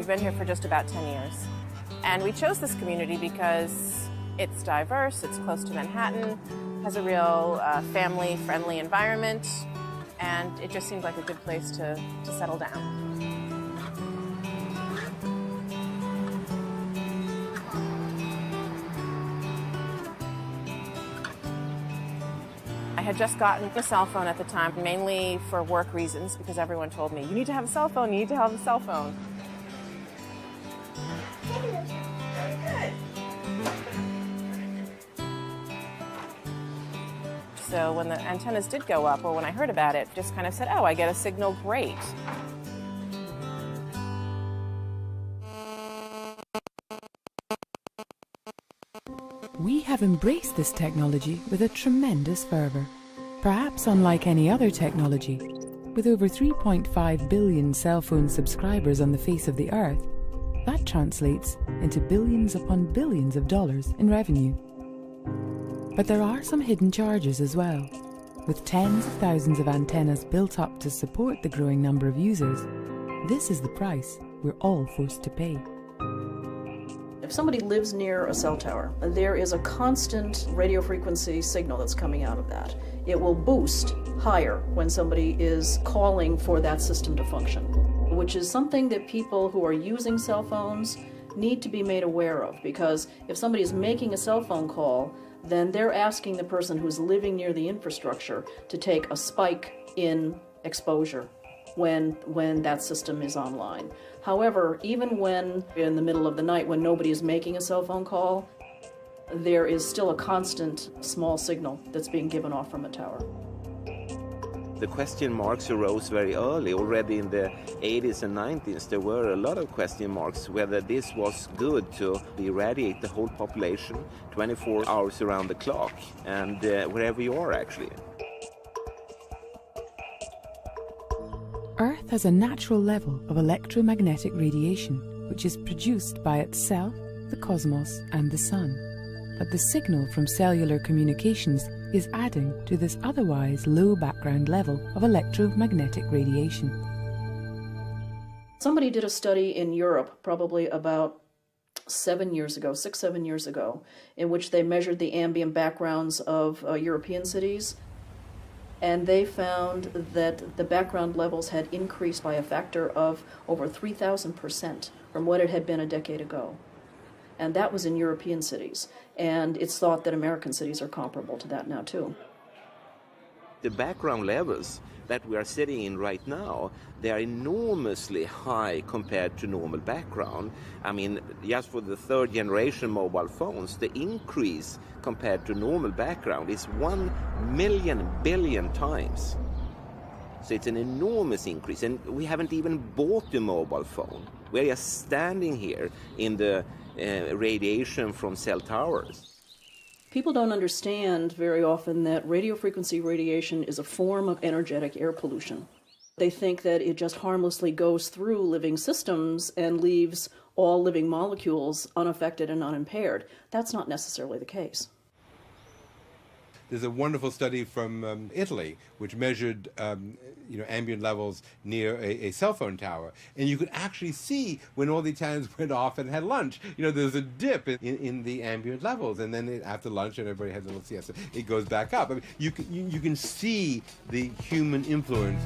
We've been here for just about 10 years. And we chose this community because it's diverse, it's close to Manhattan, has a real family-friendly environment, and it just seemed like a good place to settle down. I had just gotten a cell phone at the time, mainly for work reasons, because everyone told me, you need to have a cell phone, you need to have a cell phone. So when the antennas did go up, or when I heard about it, just kind of said, oh, I get a signal, great. We have embraced this technology with a tremendous fervour. Perhaps unlike any other technology, with over 3.5 billion cell phone subscribers on the face of the Earth, that translates into billions upon billions of dollars in revenue. But there are some hidden charges as well. With tens of thousands of antennas built up to support the growing number of users, this is the price we're all forced to pay. If somebody lives near a cell tower, there is a constant radio frequency signal that's coming out of that. It will boost higher when somebody is calling for that system to function, which is something that people who are using cell phones need to be made aware of, because if somebody is making a cell phone call, then they're asking the person who's living near the infrastructure to take a spike in exposure when that system is online. However, even when in the middle of the night when nobody is making a cell phone call, there is still a constant small signal that's being given off from a tower. The question marks arose very early. Already in the 80s and 90s, there were a lot of question marks whether this was good to irradiate the whole population 24 hours around the clock, and wherever you are, actually. Earth has a natural level of electromagnetic radiation, which is produced by itself, the cosmos, and the sun. But the signal from cellular communications is adding to this otherwise low background level of electromagnetic radiation. Somebody did a study in Europe probably about 7 years ago, 6-7 years ago, in which they measured the ambient backgrounds of European cities, and they found that the background levels had increased by a factor of over 3,000% from what it had been a decade ago. And that was in European cities. And it's thought that American cities are comparable to that now, too. The background levels that we are sitting in right now, they are enormously high compared to normal background. I mean, just for the third generation mobile phones, the increase compared to normal background is 1 million billion times. So it's an enormous increase, and we haven't even bought the mobile phone. We're just standing here in the radiation from cell towers. People don't understand very often that radio frequency radiation is a form of energetic air pollution. They think that it just harmlessly goes through living systems and leaves all living molecules unaffected and unimpaired. That's not necessarily the case. There's a wonderful study from Italy which measured ambient levels near a cell phone tower, and you could actually see when all the antennas went off and had lunch. There's a dip in the ambient levels, and then after lunch and everybody has a little siesta, it goes back up. I mean, you can see the human influence.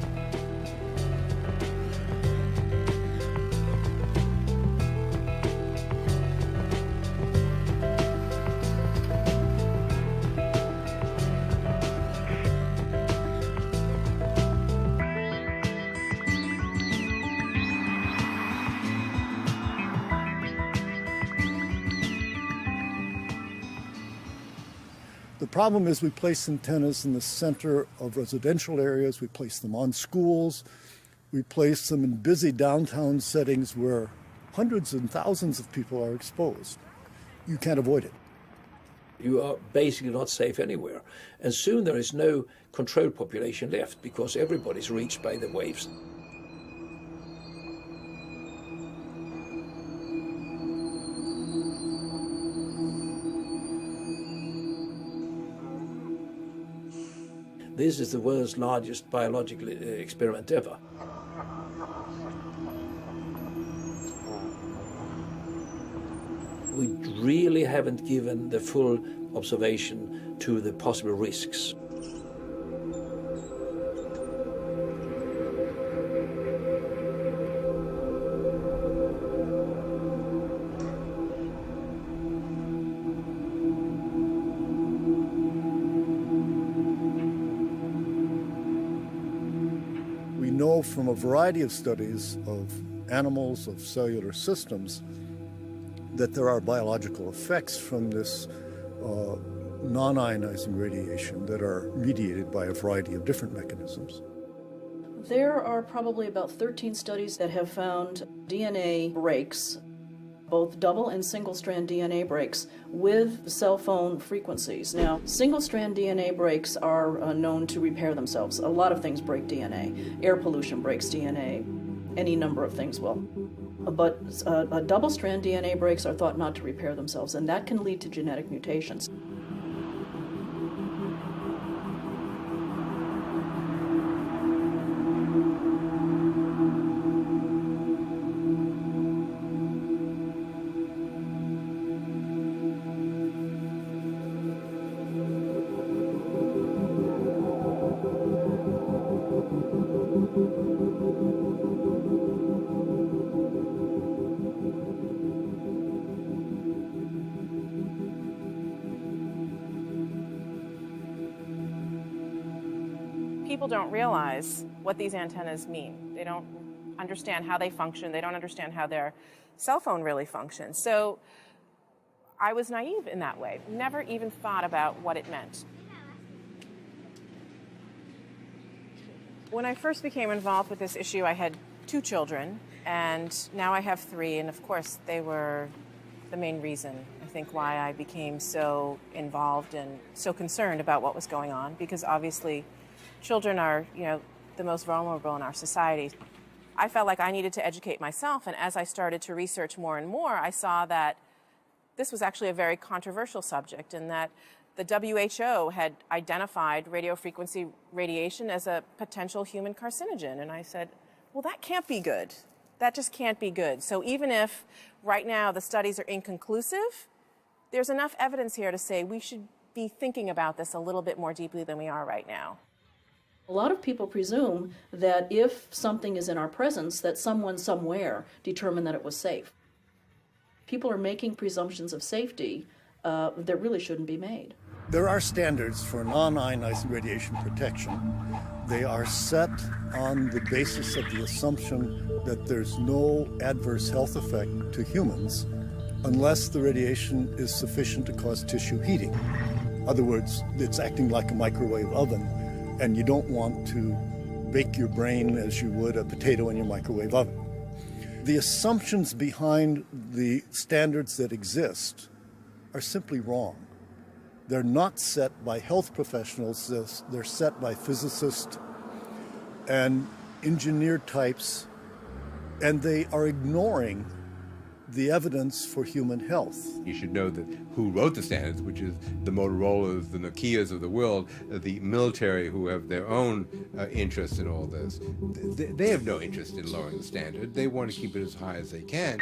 The problem is we place antennas in the center of residential areas, we place them on schools, we place them in busy downtown settings where hundreds and thousands of people are exposed. You can't avoid it. You are basically not safe anywhere. And soon there is no controlled population left because everybody's reached by the waves. This is the world's largest biological experiment ever. we really haven't given the full observation to the possible risks. We know from a variety of studies of animals, of cellular systems, that there are biological effects from this non-ionizing radiation that are mediated by a variety of different mechanisms. There are probably about 13 studies that have found DNA breaks, both double and single-strand DNA breaks, with cell phone frequencies. Now, single-strand DNA breaks are known to repair themselves. A lot of things break DNA. Air pollution breaks DNA. Any number of things will. But double-strand DNA breaks are thought not to repair themselves, and that can lead to genetic mutations. People don't realize what these antennas mean. They don't understand how they function. They don't understand how their cell phone really functions. So I was naive in that way. Never even thought about what it meant. When I first became involved with this issue, I had 2 children, and now I have 3, and of course they were the main reason, I think, why I became so involved and so concerned about what was going on, because obviously children are, the most vulnerable in our society. I felt like I needed to educate myself, and as I started to research more and more, I saw that this was actually a very controversial subject, and that the WHO had identified radio frequency radiation as a potential human carcinogen. And I said, well, that can't be good. That just can't be good. So even if right now the studies are inconclusive, there's enough evidence here to say we should be thinking about this a little bit more deeply than we are right now. A lot of people presume that if something is in our presence, that someone somewhere determined that it was safe. People are making presumptions of safety that really shouldn't be made. There are standards for non-ionizing radiation protection. They are set on the basis of the assumption that there's no adverse health effect to humans unless the radiation is sufficient to cause tissue heating. In other words, it's acting like a microwave oven, and you don't want to bake your brain as you would a potato in your microwave oven. The assumptions behind the standards that exist are simply wrong. They're not set by health professionals, they're set by physicists and engineer types, and they are ignoring the evidence for human health. You should know that who wrote the standards, which is the Motorola's, the Nokias of the world, the military who have their own interests in all this. They have no interest in lowering the standard. They want to keep it as high as they can.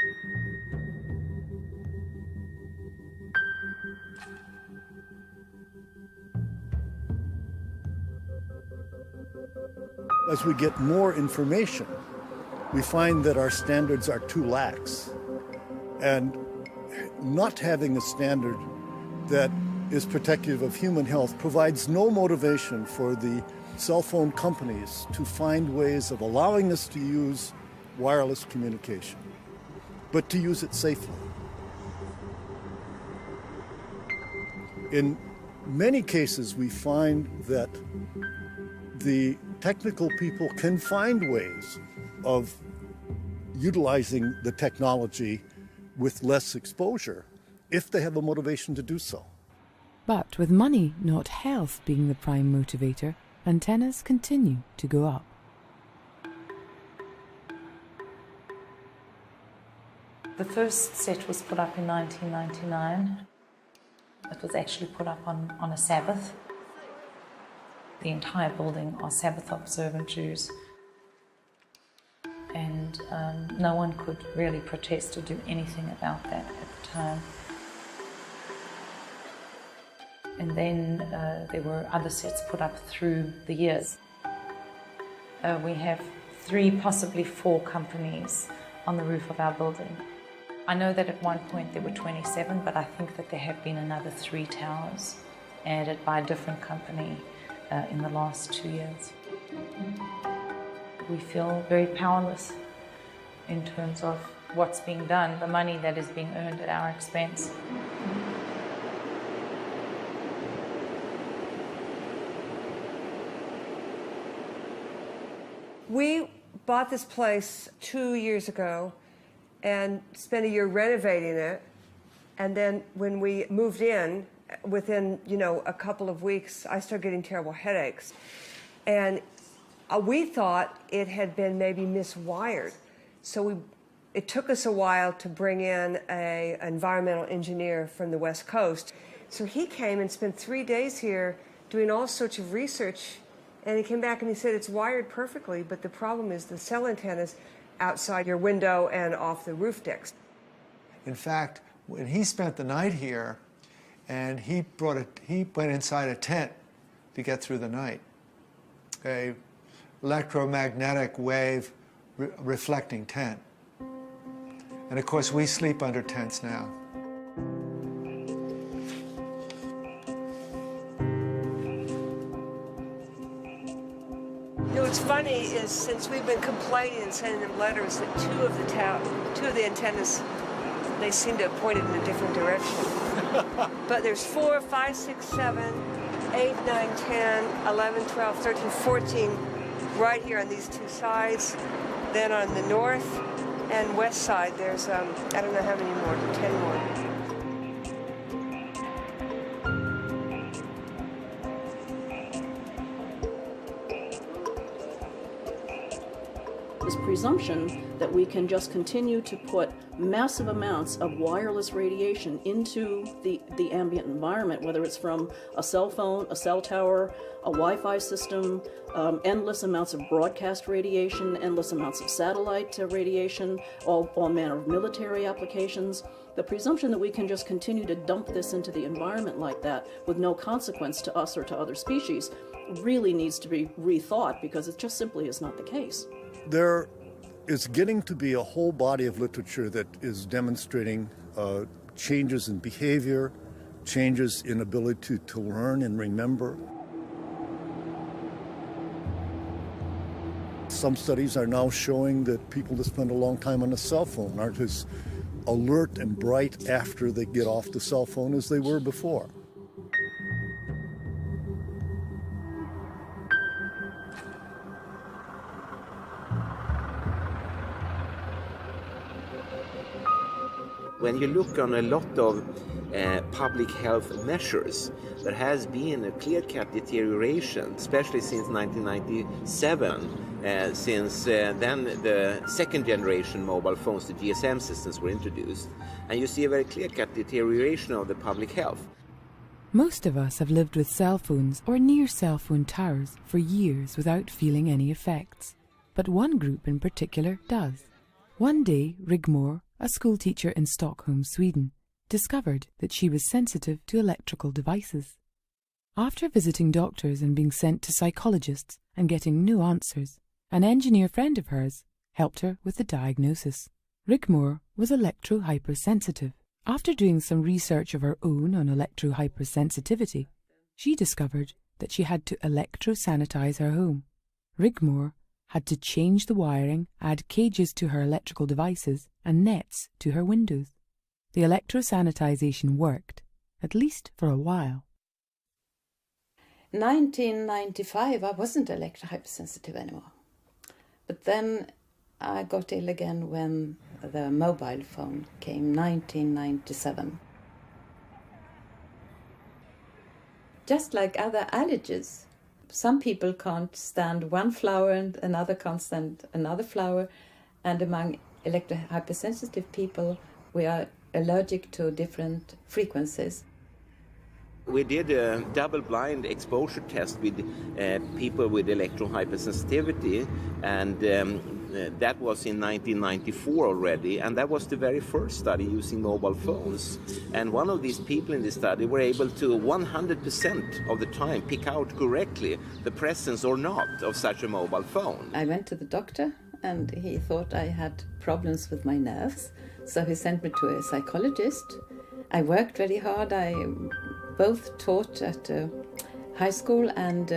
As we get more information, we find that our standards are too lax. And not having a standard that is protective of human health provides no motivation for the cell phone companies to find ways of allowing us to use wireless communication, but to use it safely. In many cases, we find that the technical people can find ways of utilizing the technology with less exposure if they have a motivation to do so. But with money, not health, being the prime motivator, antennas continue to go up. The first set was put up in 1999. It was actually put up on a Sabbath. The entire building are Sabbath observant Jews. And no one could really protest or do anything about that at the time. And then there were other sets put up through the years. We have 3, possibly 4 companies on the roof of our building. I know that at one point there were 27, but I think that there have been another 3 towers added by a different company in the last 2 years. We feel very powerless in terms of what's being done, the money that is being earned at our expense. We bought this place 2 years ago and spent a year renovating it. And then when we moved in, within, a couple of weeks, I started getting terrible headaches. And we thought it had been maybe miswired. So it took us a while to bring in an environmental engineer from the West Coast. So he came and spent 3 days here doing all sorts of research. And he came back and he said it's wired perfectly, but the problem is the cell antenna's outside your window and off the roof decks. In fact, when he spent the night here, and he went inside a tent to get through the night, a electromagnetic wave reflecting tent. And of course, we sleep under tents now. What's funny is since we've been complaining and sending them letters that 2 of the antennas, they seem to have pointed in a different direction. But there's 4, 5, 6, 7, 8, 9, 10, 11, 12, 13, 14 right here on these 2 sides. Then on the north and west side, there's, I don't know how many more, 10 more. This presumption that we can just continue to put massive amounts of wireless radiation into the ambient environment, whether it's from a cell phone, a cell tower, a Wi-Fi system, endless amounts of broadcast radiation, endless amounts of satellite radiation, all manner of military applications. The presumption that we can just continue to dump this into the environment like that with no consequence to us or to other species really needs to be rethought, because it just simply is not the case. There is getting to be a whole body of literature that is demonstrating changes in behavior, changes in ability to learn and remember. Some studies are now showing that people that spend a long time on a cell phone aren't as alert and bright after they get off the cell phone as they were before. When you look on a lot of public health measures, there has been a clear-cut deterioration, especially since 1997, since then the second generation mobile phones, the GSM systems, were introduced. And you see a very clear-cut deterioration of the public health. Most of us have lived with cell phones or near cell phone towers for years without feeling any effects. But one group in particular does. One day, Rigmor, a schoolteacher in Stockholm, Sweden, discovered that she was sensitive to electrical devices. After visiting doctors and being sent to psychologists and getting no answers, an engineer friend of hers helped her with the diagnosis. Rigmor was electro-hypersensitive. After doing some research of her own on electro-hypersensitivity, she discovered that she had to electro-sanitize her home. Rigmor had to change the wiring, add cages to her electrical devices and nets to her windows. The electro-sanitization worked, at least for a while. 1995, I wasn't electro-hypersensitive anymore. But then I got ill again when the mobile phone came, 1997. Just like other allergies, some people can't stand one flower and another can't stand another flower. And among electro-hypersensitive people, we are allergic to different frequencies. We did a double-blind exposure test with people with electrohypersensitivity, and that was in 1994 already, and that was the very first study using mobile phones. And one of these people in the study were able to 100% of the time pick out correctly the presence or not of such a mobile phone. I went to the doctor and he thought I had problems with my nerves, so he sent me to a psychologist. I worked very hard. I both taught at high school and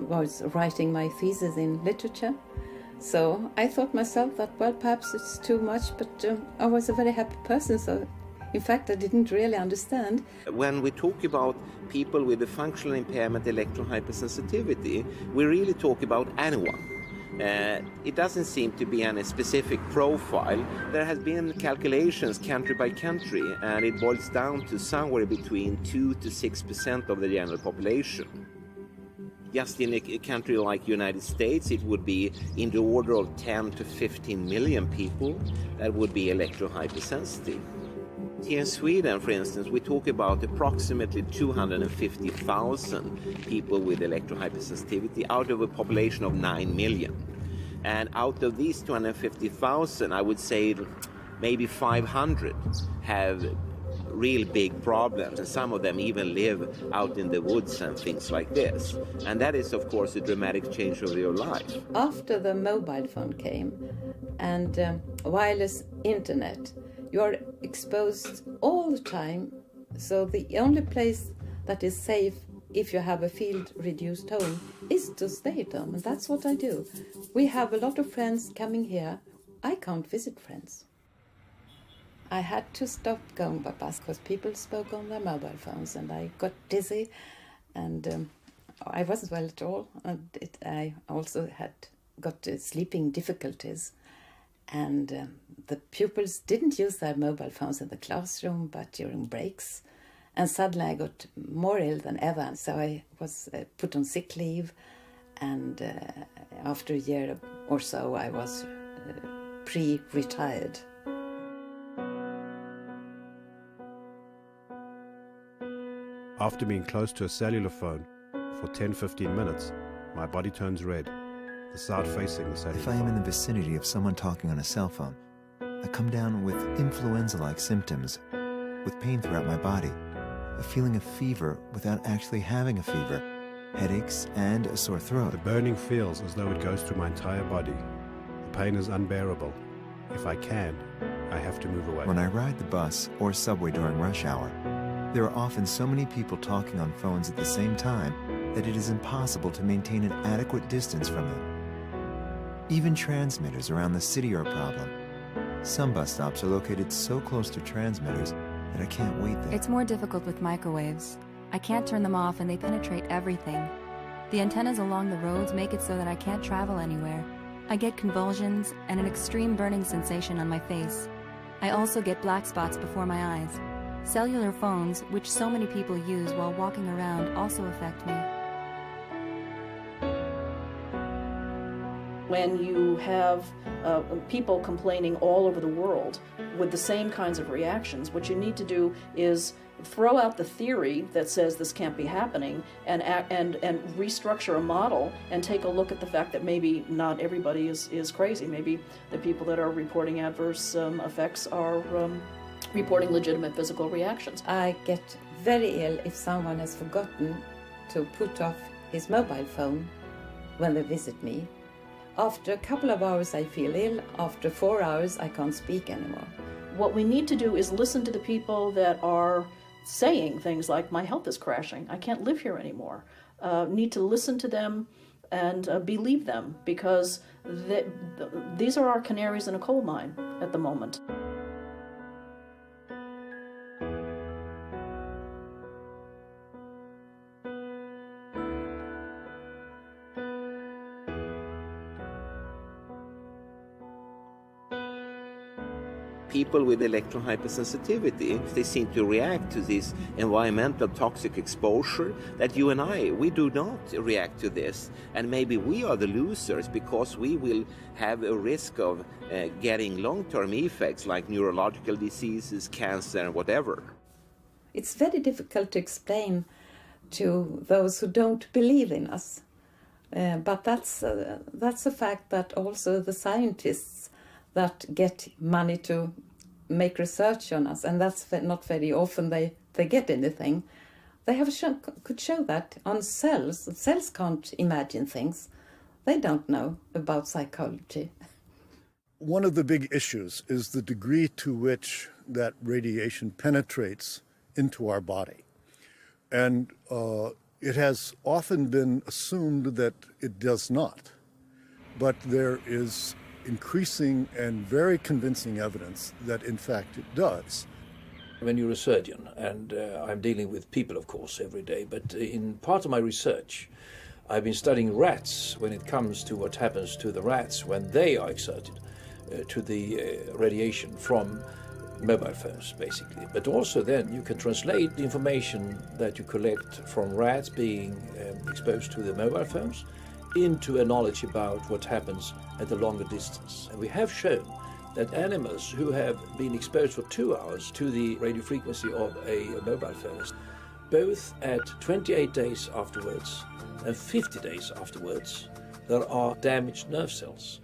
was writing my thesis in literature. So I thought myself that, well, perhaps it's too much, but I was a very happy person, so in fact I didn't really understand. When we talk about people with a functional impairment, electrohypersensitivity, we really talk about anyone. It doesn't seem to be any specific profile. There has been calculations country by country, and it boils down to somewhere between 2 to 6% of the general population. Just in a country like the United States, it would be in the order of 10 to 15 million people that would be electrohypersensitive. Here in Sweden, for instance, we talk about approximately 250,000 people with electrohypersensitivity out of a population of 9 million. And out of these 250,000, I would say maybe 500 have real big problems, and some of them even live out in the woods and things like this. And that is, of course, a dramatic change of your life. After the mobile phone came and wireless internet, you're exposed all the time, so the only place that is safe if you have a field-reduced home is to stay at home, and that's what I do. We have a lot of friends coming here. I can't visit friends. I had to stop going by bus because people spoke on their mobile phones, and I got dizzy, and I wasn't well at all. And I also had got sleeping difficulties, and the pupils didn't use their mobile phones in the classroom, but during breaks. And suddenly I got more ill than ever, so I was put on sick leave, and after a year or so I was pre-retired. After being close to a cellular phone for 10-15 minutes, my body turns red, the side facing the cellular phone. If I am in the vicinity of someone talking on a cell phone, I come down with influenza-like symptoms, with pain throughout my body, a feeling of fever without actually having a fever, headaches, and a sore throat. The burning feels as though it goes through my entire body. The pain is unbearable. If I can, I have to move away. When I ride the bus or subway during rush hour, there are often so many people talking on phones at the same time that it is impossible to maintain an adequate distance from them. Even transmitters around the city are a problem. Some bus stops are located so close to transmitters that I can't wait there. It's more difficult with microwaves. I can't turn them off and they penetrate everything. The antennas along the roads make it so that I can't travel anywhere. I get convulsions and an extreme burning sensation on my face. I also get black spots before my eyes. Cellular phones, which so many people use while walking around, also affect me. When you have people complaining all over the world with the same kinds of reactions, what you need to do is throw out the theory that says this can't be happening and restructure a model and take a look at the fact that maybe not everybody is crazy. Maybe the people that are reporting adverse effects are reporting legitimate physical reactions. I get very ill if someone has forgotten to put off his mobile phone when they visit me. After a couple of hours I feel ill. After 4 hours I can't speak anymore. What we need to do is listen to the people that are saying things like, my health is crashing, I can't live here anymore. Need to listen to them and believe them, because these are our canaries in a coal mine at the moment. People with electrohypersensitivity, they seem to react to this environmental toxic exposure that you and we do not react to this. And maybe we are the losers because we will have a risk of getting long-term effects like neurological diseases, cancer, and whatever. It's very difficult to explain to those who don't believe in us. But that's a fact that also the scientists that get money to make research on us, and that's not very often they get anything. They have could show that on cells. Cells can't imagine things. They don't know about psychology. One of the big issues is the degree to which that radiation penetrates into our body. And it has often been assumed that it does not. But there is increasing and very convincing evidence that, in fact, it does. When you're a surgeon, and I'm dealing with people, of course, every day, but in part of my research, I've been studying rats when it comes to what happens to the rats when they are exerted to the radiation from mobile phones, basically. But also then you can translate the information that you collect from rats being exposed to the mobile phones into a knowledge about what happens at a longer distance. And we have shown that animals who have been exposed for 2 hours to the radio frequency of a mobile phone, both at 28 days afterwards and 50 days afterwards, there are damaged nerve cells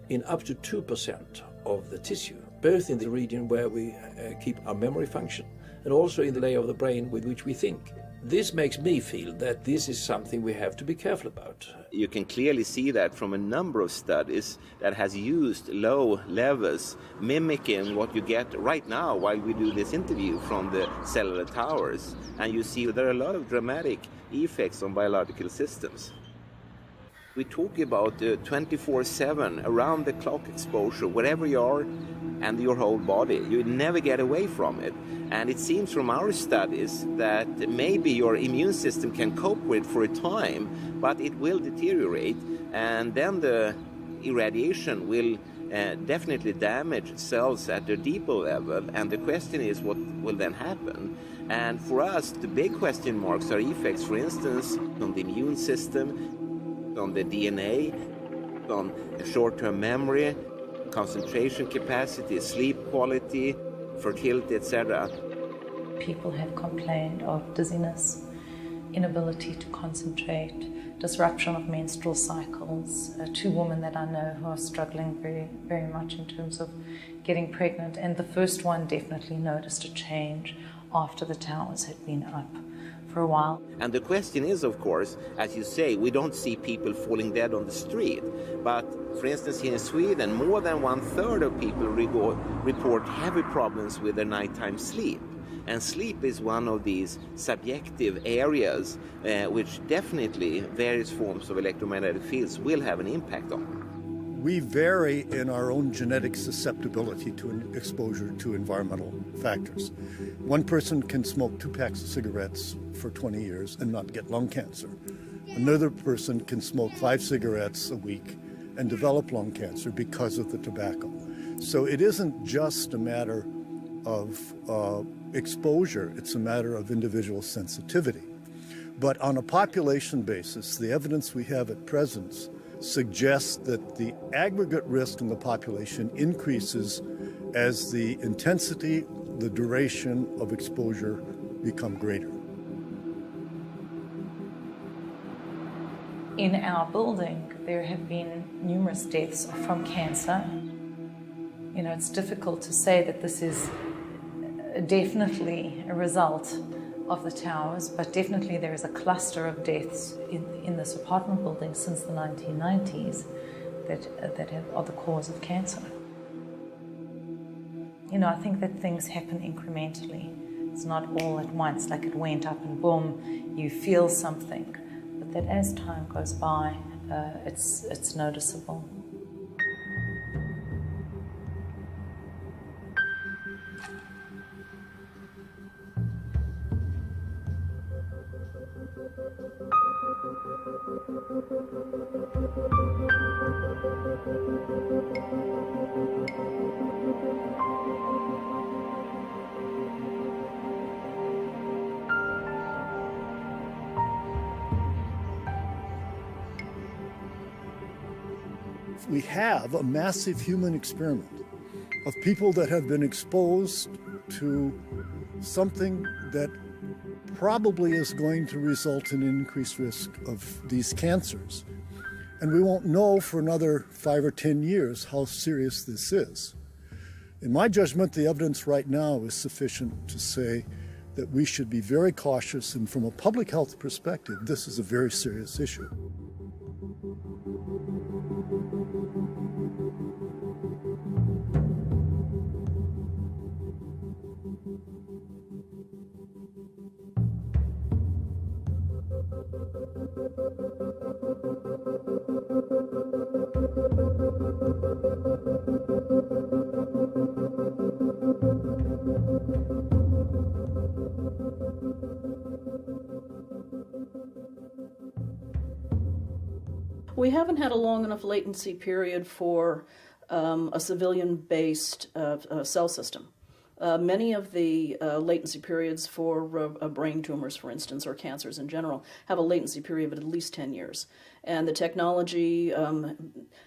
in up to 2% of the tissue, both in the region where we keep our memory function and also in the layer of the brain with which we think. This makes me feel that this is something we have to be careful about. You can clearly see that from a number of studies that has used low levels, mimicking what you get right now while we do this interview from the cellular towers. And you see there are a lot of dramatic effects on biological systems. We talk about 24/7, around-the-clock exposure, wherever you are, and your whole body. You never get away from it. And it seems from our studies that maybe your immune system can cope with for a time, but it will deteriorate, and then the irradiation will definitely damage cells at a deeper level. And the question is, what will then happen? And for us, the big question marks are effects, for instance, on the immune system, on the DNA, on short-term memory, concentration capacity, sleep quality, fertility, etc. People have complained of dizziness, inability to concentrate, disruption of menstrual cycles. 2 women that I know who are struggling very, very much in terms of getting pregnant, and the first one definitely noticed a change after the towers had been up for a while. And the question is, of course, as you say, we don't see people falling dead on the street. But, for instance, here in Sweden, more than 1/3 of people report heavy problems with their nighttime sleep. And sleep is one of these subjective areas which definitely various forms of electromagnetic fields will have an impact on. We vary in our own genetic susceptibility to exposure to environmental factors. One person can smoke 2 packs of cigarettes for 20 years and not get lung cancer. Another person can smoke 5 cigarettes a week and develop lung cancer because of the tobacco. So it isn't just a matter of exposure, it's a matter of individual sensitivity. But on a population basis, the evidence we have at present suggests that the aggregate risk in the population increases as the intensity, the duration of exposure become greater. In our building, there have been numerous deaths from cancer. You know, it's difficult to say that this is definitely a result of the towers, but definitely there is a cluster of deaths in this apartment building since the 1990s that are the cause of cancer. You know, I think that things happen incrementally. It's not all at once, like it went up and boom, you feel something. But that as time goes by, it's noticeable. We have a massive human experiment of people that have been exposed to something that probably is going to result in increased risk of these cancers. And we won't know for another 5 or 10 years how serious this is. In my judgment, the evidence right now is sufficient to say that we should be very cautious, and from a public health perspective, this is a very serious issue. We haven't had a long enough latency period for a civilian-based cell system. Many of the latency periods for brain tumors, for instance, or cancers in general, have a latency period of at least 10 years. And the technology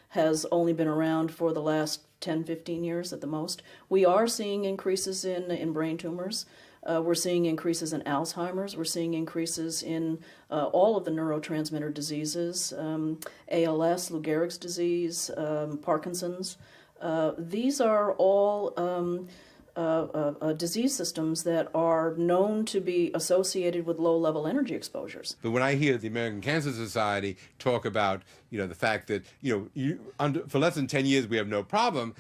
has only been around for the last 10, 15 years at the most. We are seeing increases in brain tumors. We're seeing increases in Alzheimer's. We're seeing increases in all of the neurotransmitter diseases, ALS, Lou Gehrig's disease, Parkinson's. These are all disease systems that are known to be associated with low-level energy exposures. But when I hear the American Cancer Society talk about, the fact that, for less than 10 years we have no problem,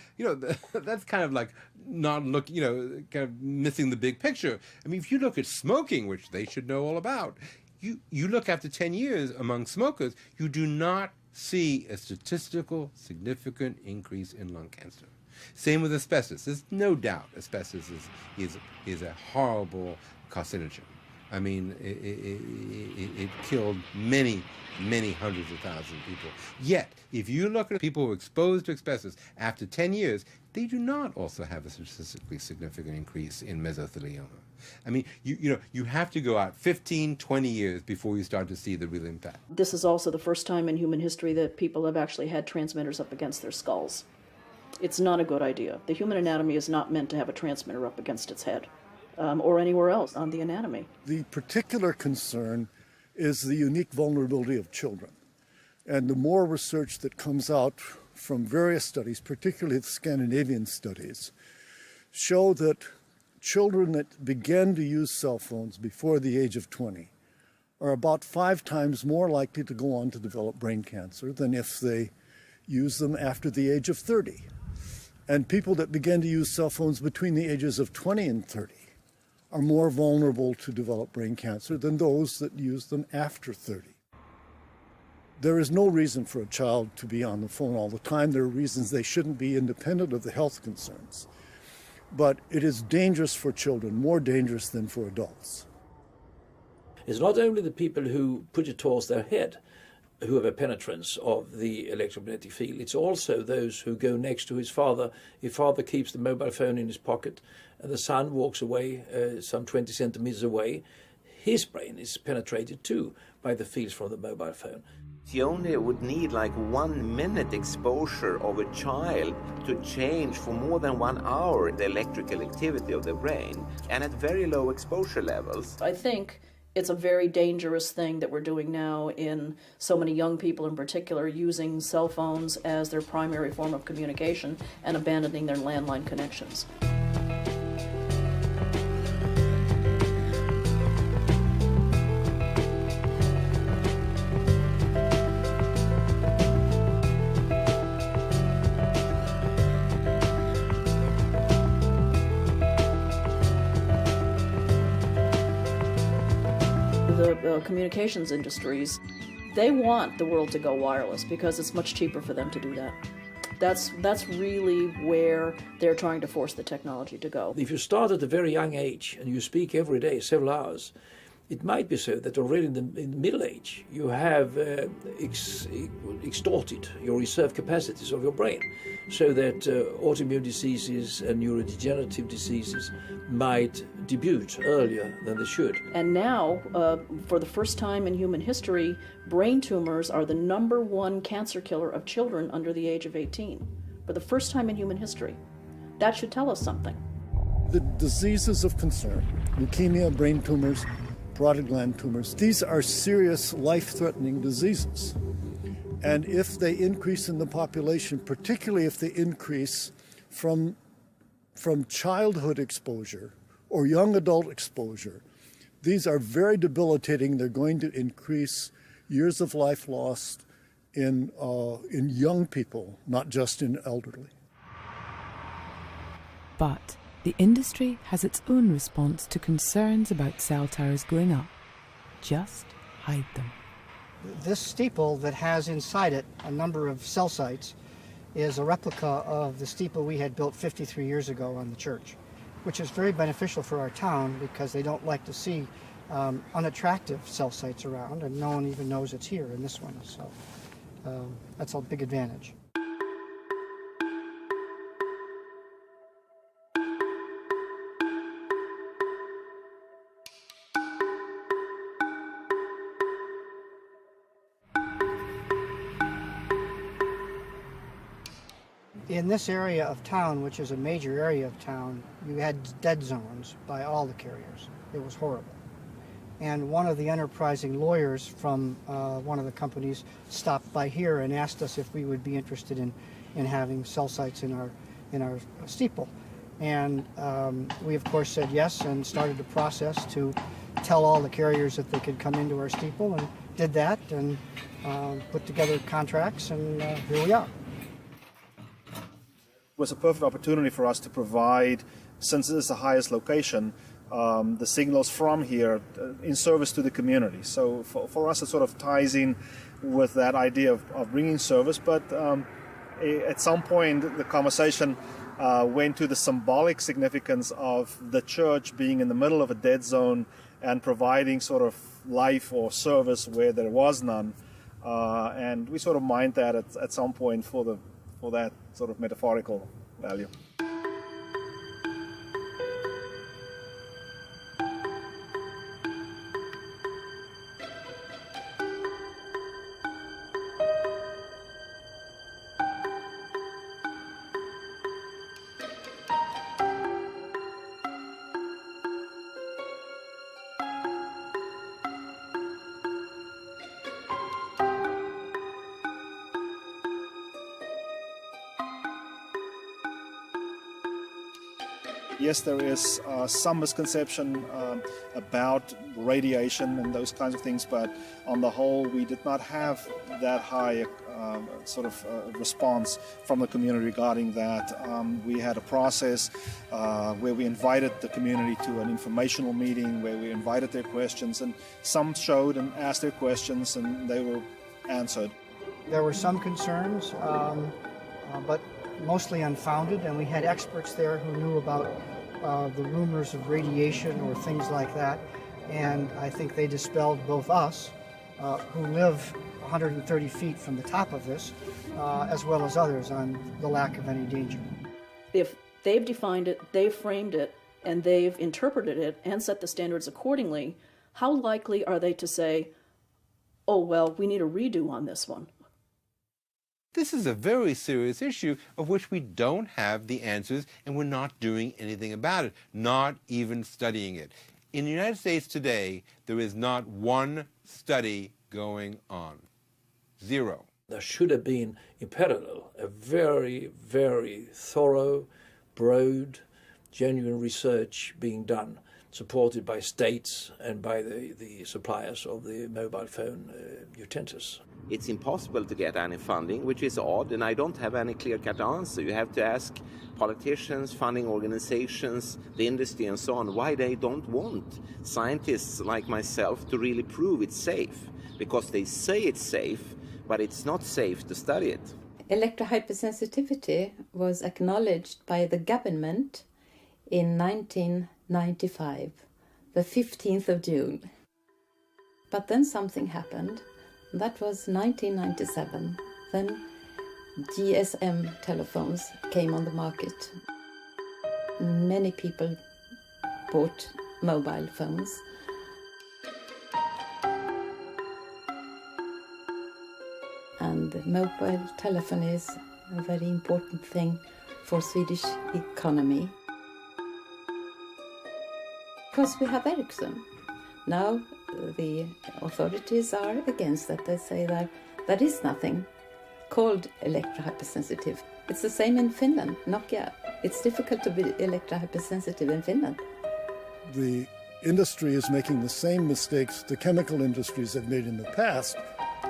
that's kind of like not kind of missing the big picture. I mean, if you look at smoking, which they should know all about, you look after 10 years among smokers, you do not see a statistical significant increase in lung cancer. Same with asbestos. There's no doubt asbestos is a horrible carcinogen. I mean, it killed many hundreds of thousands of people. Yet, if you look at people who are exposed to asbestos after 10 years, they do not also have a statistically significant increase in mesothelioma. I mean, you have to go out 15, 20 years before you start to see the real impact. This is also the first time in human history that people have actually had transmitters up against their skulls. It's not a good idea. The human anatomy is not meant to have a transmitter up against its head or anywhere else on the anatomy. The particular concern is the unique vulnerability of children. And the more research that comes out from various studies, particularly the Scandinavian studies, show that children that begin to use cell phones before the age of 20 are about 5 times more likely to go on to develop brain cancer than if they use them after the age of 30. And people that begin to use cell phones between the ages of 20 and 30 are more vulnerable to develop brain cancer than those that use them after 30. There is no reason for a child to be on the phone all the time. There are reasons they shouldn't be, independent of the health concerns. But it is dangerous for children, more dangerous than for adults. It's not only the people who put it towards their head who have a penetrance of the electromagnetic field. It's also those who go next to his father. If father keeps the mobile phone in his pocket and the son walks away some 20 centimeters away, his brain is penetrated too by the fields from the mobile phone. You only would need like 1 minute exposure of a child to change for more than 1 hour the electrical activity of the brain, and at very low exposure levels. I think it's a very dangerous thing that we're doing now in so many young people in particular, using cell phones as their primary form of communication and abandoning their landline connections. The communications industries, they want the world to go wireless because it's much cheaper for them to do that. That's really where they're trying to force the technology to go. If you start at a very young age and you speak every day, several hours, it might be so that already in the middle age you have extorted your reserve capacities of your brain, so that autoimmune diseases and neurodegenerative diseases might debut earlier than they should. And now, for the first time in human history, brain tumors are the #1 cancer killer of children under the age of 18. For the first time in human history. That should tell us something. The diseases of concern, leukemia, brain tumors, parotid gland tumors. These are serious life-threatening diseases. And if they increase in the population, particularly if they increase from childhood exposure or young adult exposure, these are very debilitating. They're going to increase years of life lost in young people, not just in elderly. But the industry has its own response to concerns about cell towers going up. Just hide them. This steeple that has inside it a number of cell sites is a replica of the steeple we had built 53 years ago on the church, which is very beneficial for our town because they don't like to see unattractive cell sites around, and no one even knows it's here in this one. So that's a big advantage. In this area of town, which is a major area of town, you had dead zones by all the carriers. It was horrible. And one of the enterprising lawyers from one of the companies stopped by here and asked us if we would be interested in having cell sites in our steeple. And we, of course, said yes and started the process to tell all the carriers that they could come into our steeple, and did that and put together contracts, and here we are. It was a perfect opportunity for us to provide, since it is the highest location, the signals from here in service to the community. So for us it sort of ties in with that idea of bringing service, but at some point the conversation went to the symbolic significance of the church being in the middle of a dead zone and providing sort of life or service where there was none, and we sort of mined that at some point for that sort of metaphorical value. Yes, there is some misconception about radiation and those kinds of things, but on the whole, we did not have that high sort of response from the community regarding that. We had a process where we invited the community to an informational meeting where we invited their questions, and some showed and asked their questions, and they were answered. There were some concerns, but mostly unfounded, and we had experts there who knew about the rumors of radiation or things like that, and I think they dispelled both us, who live 130 feet from the top of this, as well as others on the lack of any danger. If they've defined it, they've framed it, and they've interpreted it and set the standards accordingly, how likely are they to say, oh, well, we need a redo on this one? This is a very serious issue of which we don't have the answers, and we're not doing anything about it, not even studying it. In the United States today, there is not one study going on. Zero. There should have been, in parallel, a very, very thorough, broad, genuine research being done, supported by states and by the suppliers of the mobile phone utensils. It's impossible to get any funding, which is odd, and I don't have any clear-cut answer. You have to ask politicians, funding organizations, the industry and so on, why they don't want scientists like myself to really prove it's safe. Because they say it's safe, but it's not safe to study it. Electrohypersensitivity was acknowledged by the government in 1995, the 15th of June. But then something happened. That was 1997. Then GSM telephones came on the market. Many people bought mobile phones. And mobile telephony is a very important thing for Swedish economy. Because we have Ericsson. Now the authorities are against that. They say that there is nothing called electrohypersensitive. It's the same in Finland, Nokia. It's difficult to be electrohypersensitive in Finland. The industry is making the same mistakes the chemical industries have made in the past,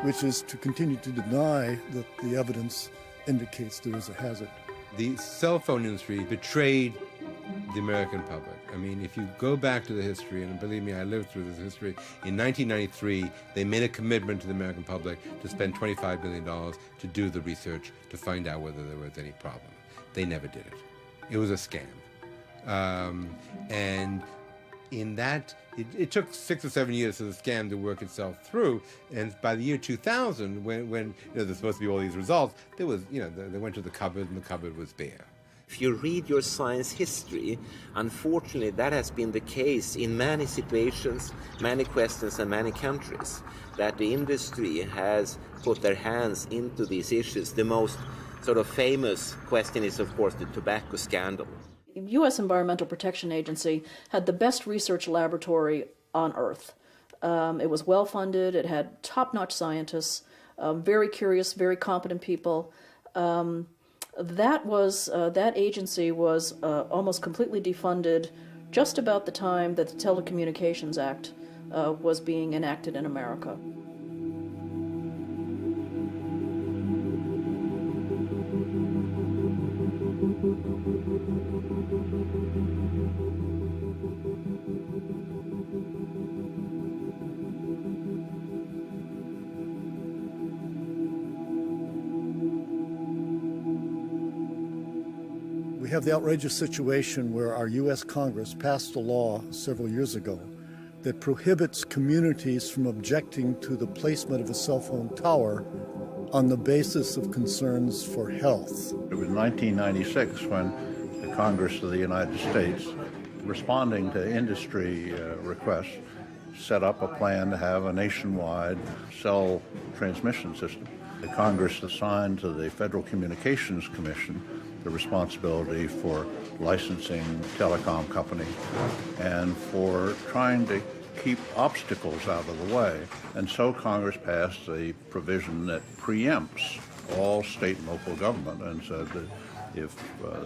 which is to continue to deny that the evidence indicates there is a hazard. The cell phone industry betrayed the American public. I mean, if you go back to the history, and believe me, I lived through this history, in 1993, they made a commitment to the American public to spend $25 billion to do the research to find out whether there was any problem. They never did it. It was a scam. And in that, it took 6 or 7 years for the scam to work itself through, and by the year 2000, when there's supposed to be all these results, there was, they went to the cupboard and the cupboard was bare. If you read your science history, unfortunately that has been the case in many situations, many questions and many countries, that the industry has put their hands into these issues. The most sort of famous question is, of course, the tobacco scandal. The U.S. Environmental Protection Agency had the best research laboratory on Earth. It was well-funded, it had top-notch scientists, very curious, very competent people. That agency was almost completely defunded just about the time that the Telecommunications Act was being enacted in America. We have the outrageous situation where our U.S. Congress passed a law several years ago that prohibits communities from objecting to the placement of a cell phone tower on the basis of concerns for health. It was 1996 when the Congress of the United States, responding to industry requests, set up a plan to have a nationwide cell transmission system. The Congress assigned to the Federal Communications Commission the responsibility for licensing telecom companies and for trying to keep obstacles out of the way. And so Congress passed a provision that preempts all state and local government and said that if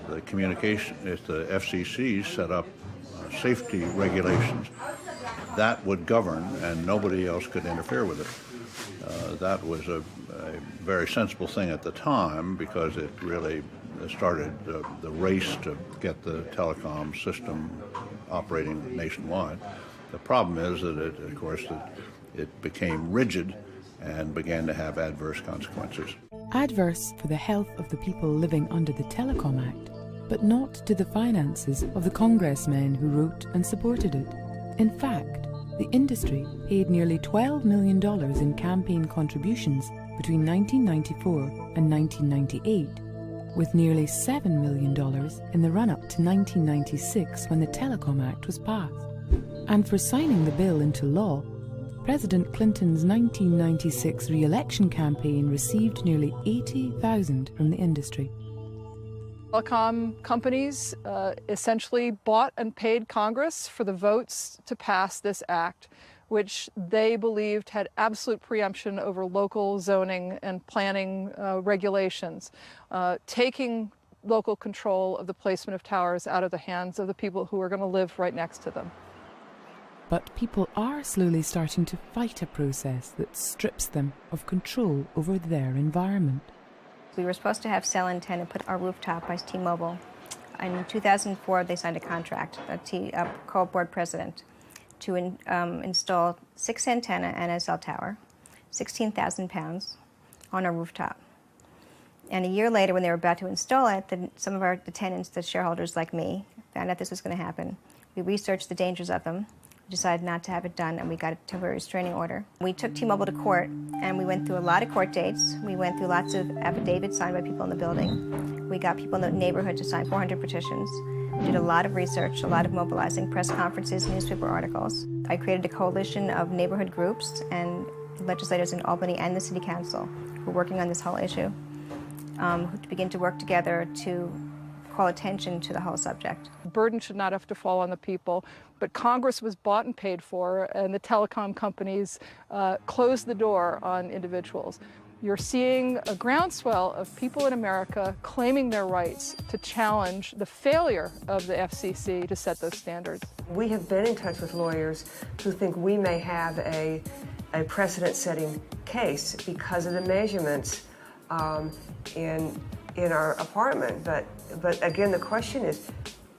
the FCC set up safety regulations, that would govern and nobody else could interfere with it. That was a very sensible thing at the time because it really started the race to get the telecom system operating nationwide. The problem is that it became rigid and began to have adverse consequences. Adverse for the health of the people living under the Telecom Act, but not to the finances of the congressmen who wrote and supported it. In fact, the industry paid nearly $12 million in campaign contributions between 1994 and 1998, with nearly $7 million in the run-up to 1996 when the Telecom Act was passed. And for signing the bill into law, President Clinton's 1996 re-election campaign received nearly $80,000 from the industry. Telecom companies essentially bought and paid Congress for the votes to pass this act, which they believed had absolute preemption over local zoning and planning regulations, taking local control of the placement of towers out of the hands of the people who are going to live right next to them. But people are slowly starting to fight a process that strips them of control over their environment. We were supposed to have cell antenna put our rooftop by T-Mobile. In 2004, they signed a contract, a co-board president, to install 6 antenna and a cell tower, 16,000 pounds, on our rooftop. And a year later, when they were about to install it, some of the tenants, the shareholders like me, found out this was going to happen. We researched the dangers of them, decided not to have it done, and we got a temporary restraining order. We took T-Mobile to court, and we went through a lot of court dates. We went through lots of affidavits signed by people in the building. We got people in the neighborhood to sign 400 petitions. We did a lot of research, a lot of mobilizing, press conferences, newspaper articles. I created a coalition of neighborhood groups and legislators in Albany and the City Council who were working on this whole issue to begin to work together to call attention to the whole subject. The burden should not have to fall on the people, but Congress was bought and paid for, and the telecom companies closed the door on individuals. You're seeing a groundswell of people in America claiming their rights to challenge the failure of the FCC to set those standards. We have been in touch with lawyers who think we may have a precedent-setting case because of the measurements in our apartment. But again, the question is,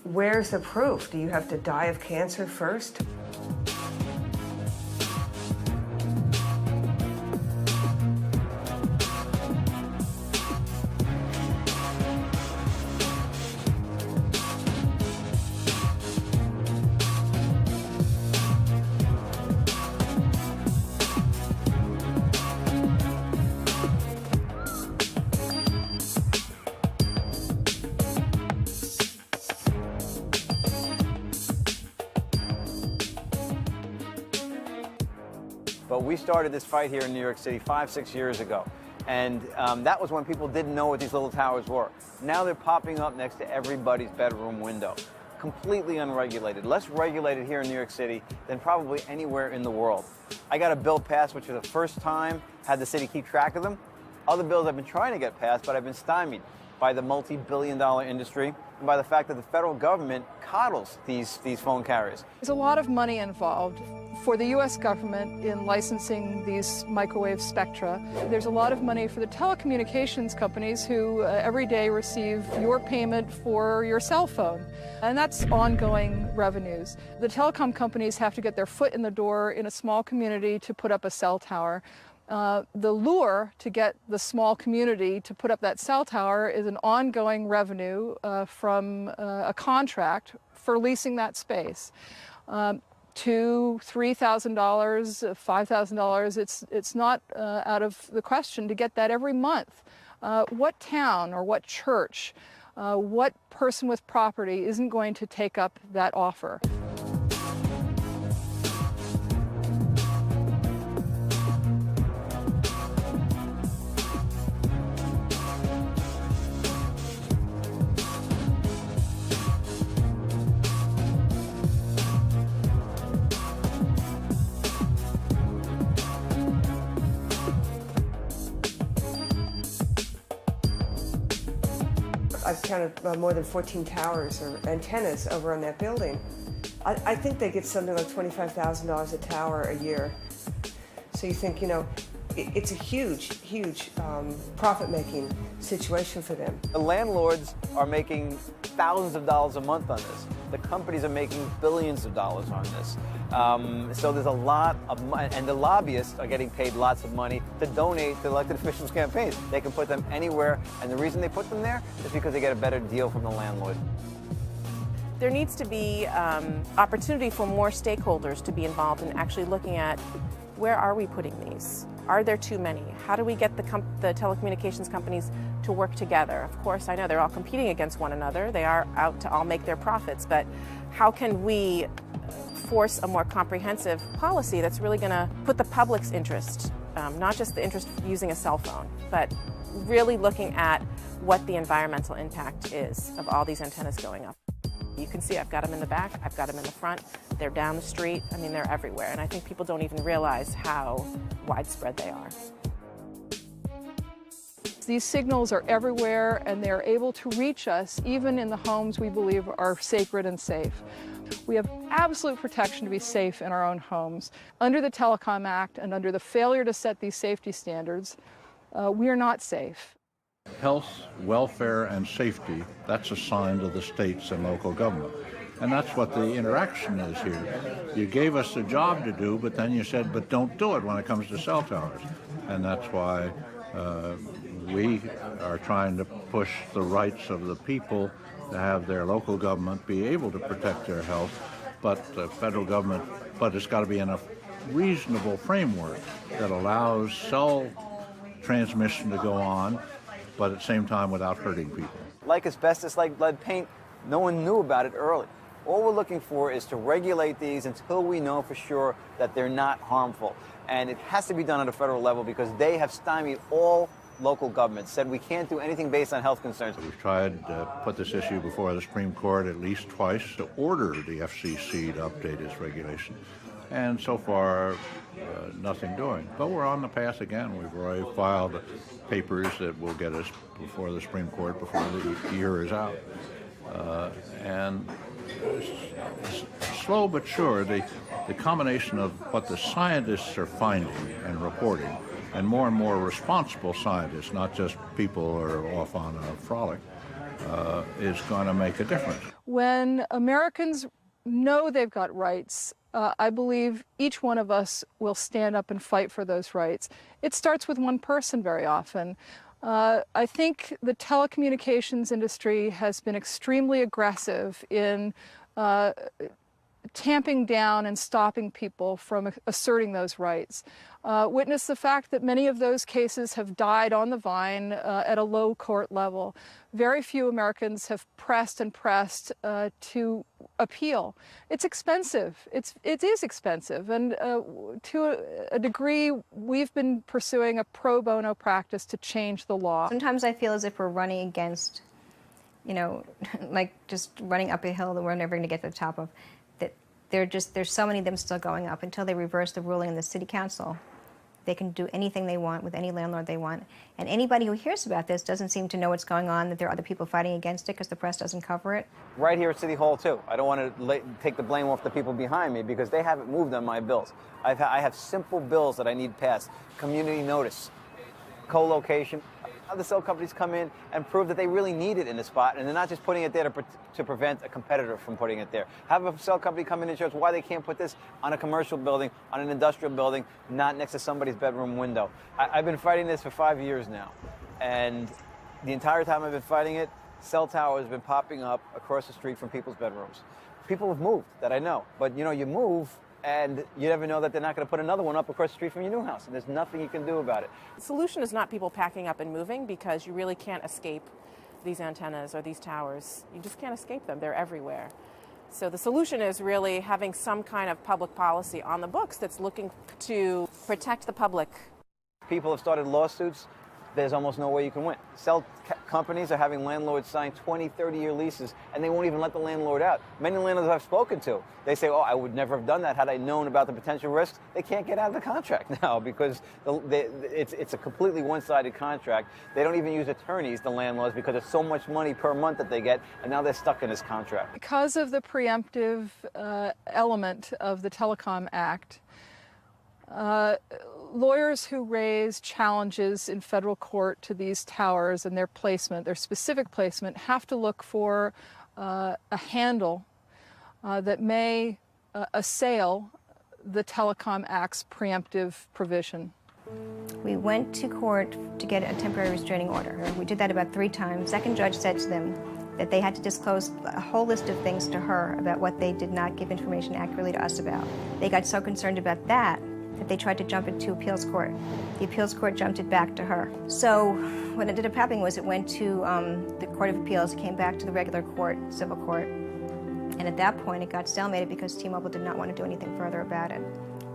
where's the proof? Do you have to die of cancer first? But we started this fight here in New York City 5-6 years ago. And that was when people didn't know what these little towers were. Now they're popping up next to everybody's bedroom window. Completely unregulated. Less regulated here in New York City than probably anywhere in the world. I got a bill passed, which for the first time had the city keep track of them. Other bills I've been trying to get passed, but I've been stymied by the multi-billion-dollar industry and by the fact that the federal government coddles these phone carriers. There's a lot of money involved for the U.S. government in licensing these microwave spectra. There's a lot of money for the telecommunications companies who every day receive your payment for your cell phone. And that's ongoing revenues. The telecom companies have to get their foot in the door in a small community to put up a cell tower. The lure to get the small community to put up that cell tower is an ongoing revenue from a contract for leasing that space. $2,000, $3,000, $5,000, it's not out of the question to get that every month. What town or what church, what person with property isn't going to take up that offer? I've counted more than 14 towers or antennas over on that building. I think they get something like $25,000 a tower a year. So you think, you know, it's a huge, huge profit-making situation for them. The landlords are making thousands of dollars a month on this. The companies are making billions of dollars on this. So there's a lot of money, and the lobbyists are getting paid lots of money to donate to elected officials' campaigns. They can put them anywhere, and the reason they put them there is because they get a better deal from the landlord. There needs to be opportunity for more stakeholders to be involved in actually looking at where are we putting these? Are there too many? How do we get the telecommunications companies to work together? Of course, I know they're all competing against one another. They are out to all make their profits, but how can we force a more comprehensive policy that's really going to put the public's interest, not just the interest of using a cell phone, but really looking at what the environmental impact is of all these antennas going up. You can see I've got them in the back, I've got them in the front, they're down the street, I mean, they're everywhere, and I think people don't even realize how widespread they are. These signals are everywhere, and they're able to reach us even in the homes we believe are sacred and safe. We have absolute protection to be safe in our own homes. Under the Telecom Act and under the failure to set these safety standards, we are not safe. Health, welfare, and safety, that's assigned to the states and local government. And that's what the interaction is here. You gave us a job to do, but then you said, but don't do it when it comes to cell towers. And that's why we are trying to push the rights of the people to have their local government be able to protect their health, but the federal government, but it's got to be in a reasonable framework that allows cell transmission to go on, but at the same time without hurting people. Like asbestos, like lead paint, no one knew about it early. All we're looking for is to regulate these until we know for sure that they're not harmful. And it has to be done at a federal level because they have stymied all local governments said we can't do anything based on health concerns. We've tried to put this issue before the Supreme Court at least twice to order the FCC to update its regulation. And so far, nothing doing. But we're on the path again. We've already filed papers that will get us before the Supreme Court before the year is out. And slow but sure, the combination of what the scientists are finding and reporting, and more responsible scientists, not just people who are off on a frolic, is going to make a difference. When Americans know they've got rights, I believe each one of us will stand up and fight for those rights. It starts with one person very often. I think the telecommunications industry has been extremely aggressive in tamping down and stopping people from asserting those rights. Witness the fact that many of those cases have died on the vine at a low court level. Very few Americans have pressed and pressed to appeal. It's expensive. It is expensive, and to a degree, we've been pursuing a pro bono practice to change the law. Sometimes I feel as if we're running against, you know, like just running up a hill that we're never going to get to the top of. There's so many of them still going up until they reverse the ruling in the city council. They can do anything they want with any landlord they want. And anybody who hears about this doesn't seem to know what's going on, that there are other people fighting against it because the press doesn't cover it. Right here at City Hall, too. I don't want to take the blame off the people behind me because they haven't moved on my bills. I have simple bills that I need passed. Community notice, co-location. Other cell companies come in and prove that they really need it in the spot, and they're not just putting it there to prevent a competitor from putting it there. Have a cell company come in and show us why they can't put this on a commercial building, on an industrial building, not next to somebody's bedroom window. I've been fighting this for 5 years now, and the entire time I've been fighting it, cell towers have been popping up across the street from people's bedrooms. People have moved that I know, but you know, you move, and you never know that they're not going to put another one up across the street from your new house, and there's nothing you can do about it. The solution is not people packing up and moving, because you really can't escape these antennas or these towers. You just can't escape them. They're everywhere. So the solution is really having some kind of public policy on the books that's looking to protect the public. People have started lawsuits. There's almost no way you can win. Cell companies are having landlords sign 20, 30-year leases, and they won't even let the landlord out. Many landlords I've spoken to, they say, oh, I would never have done that had I known about the potential risks. They can't get out of the contract now because it's a completely one-sided contract. They don't even use attorneys, the landlords, because it's so much money per month that they get, and now they're stuck in this contract. Because of the preemptive element of the Telecom Act, lawyers who raise challenges in federal court to these towers and their placement, their specific placement, have to look for a handle that may assail the Telecom Act's preemptive provision. We went to court to get a temporary restraining order. We did that about 3 times. Second judge said to them that they had to disclose a whole list of things to her about what they did not give information accurately to us about. They got so concerned about that they tried to jump it to appeals court. The appeals court jumped it back to her. So what ended up happening was it went to the Court of Appeals, it came back to the regular court, civil court, and at that point it got stalemated because T-Mobile did not want to do anything further about it.